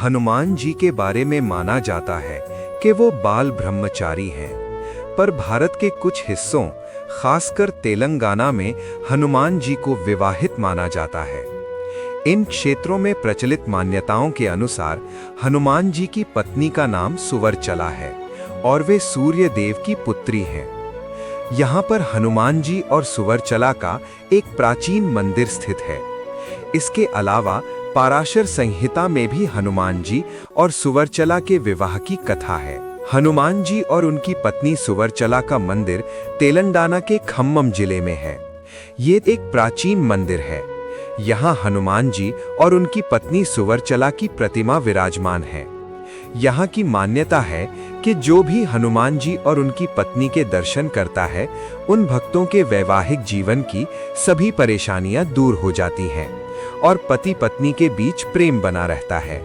हनुमान जी के बारे में माना जाता है कि वो बाल ब्रह्मचारी हैं, पर भारत के कुछ हिस्सों, खासकर तेलंगाना में हनुमान जी को विवाहित माना जाता है। इन क्षेत्रों में प्रचलित मान्यताओं के अनुसार हनुमान जी की पत्नी का नाम सुवर्चला है और वे सूर्य देव की पुत्री हैं। यहाँ पर हनुमान जी और सुवर्चला का एक प्राचीन मंदिर स्थित है। इसके अलावा पाराशर संहिता में भी हनुमान जी और सुवर्चला के विवाह की कथा है। हनुमान जी और उनकी पत्नी सुवर्चला का मंदिर तेलंगाना के खम्मम जिले में है। ये एक प्राचीन मंदिर है। यहाँ हनुमान जी और उनकी पत्नी सुवर्चला की प्रतिमा विराजमान है। यहाँ की मान्यता है कि जो भी हनुमान जी और उनकी पत्नी के दर्शन करता है, उन भक्तों के वैवाहिक जीवन की सभी परेशानियां दूर हो जाती हैं और पति पत्नी के बीच प्रेम बना रहता है।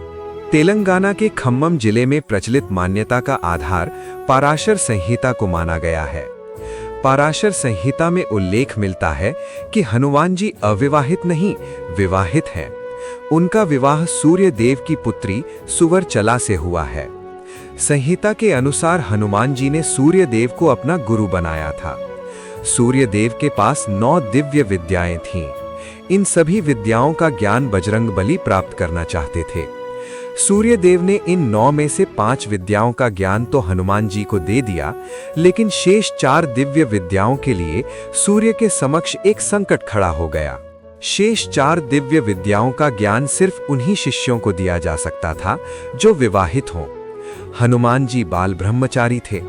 तेलंगाना के खम्मम जिले में प्रचलित मान्यता का आधार पाराशर संहिता को माना गया है। पाराशर संहिता में उल्लेख मिलता है कि हनुमान जी अविवाहित नहीं, विवाहित हैं। उनका विवाह सूर्य देव की पुत्री सुवर्चला से हुआ है। संहिता के अनुसार हनुमान जी ने सूर्य देव को अपना गुरु बनाया था। सूर्य देव के पास 9 दिव्य विद्याएं थीं। इन सभी विद्याओं का ज्ञान बजरंगबली प्राप्त करना चाहते थे। सूर्य देव ने इन 9 में से 5 विद्याओं का ज्ञान तो हनुमान जी को दे दिया, लेकिन शेष 4 दिव्य विद्याओं के लिए सूर्य के समक्ष एक संकट खड़ा हो गया। शेष 4 दिव्य विद्याओं का ज्ञान सिर्फ उन्हीं शिष्यों को दिया जा सकता था जो विवाहित हों। हनुमान जी बाल ब्रह्मचारी थे,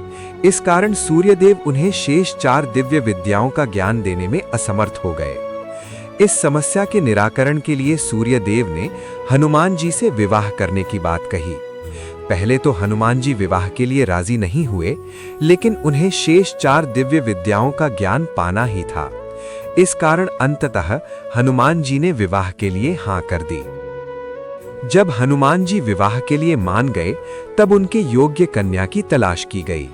इस कारण सूर्यदेव उन्हें शेष 4 दिव्य विद्याओं का ज्ञान देने में असमर्थ हो गए। इस समस्या के निराकरण के लिए सूर्यदेव ने हनुमान जी से विवाह करने की बात कही। पहले तो हनुमान जी विवाह के लिए राजी नहीं हुए, लेकिन उन्हें शेष 4 दिव्य विद्याओं का ज्ञान पाना ही था। इस कारण अंततः हनुमान जी ने विवाह के लिए हाँ कर दी। जब हनुमान जी विवाह के लिए मान गए, तब उनके योग्य कन्या की तलाश की गई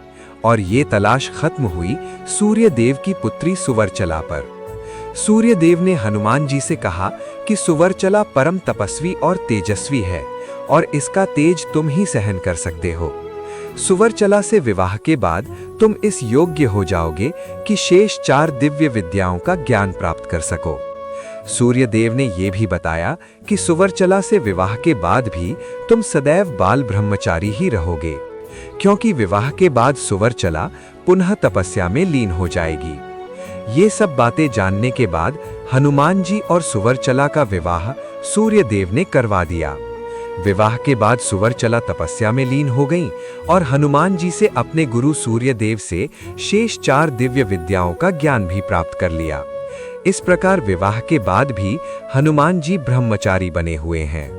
और ये तलाश खत्म हुई सूर्य देव की पुत्री सुवर्चला पर। सूर्य देव ने हनुमान जी से कहा कि सुवर्चला परम तपस्वी और तेजस्वी है और इसका तेज तुम ही सहन कर सकते हो। सुवर्चला से विवाह के बाद तुम इस योग्य हो जाओगे कि शेष 4 दिव्य विद्याओं का ज्ञान प्राप्त कर सको। सूर्य देव ने यह भी बताया कि सुवर्चला से विवाह के बाद भी तुम सदैव बाल ब्रह्मचारी ही रहोगे, क्योंकि विवाह के बाद सुवर्चला पुनः तपस्या में लीन हो जाएगी। ये सब बातें जानने के बाद हनुमान जी और सुवर्चला का विवाह सूर्य देव ने करवा दिया। विवाह के बाद सुवर्चला तपस्या में लीन हो गईं और हनुमान जी से अपने गुरु सूर्य देव से शेष 4 दिव्य विद्याओं का ज्ञान भी प्राप्त कर लिया। इस प्रकार विवाह के बाद भी हनुमान जी ब्रह्मचारी बने हुए हैं।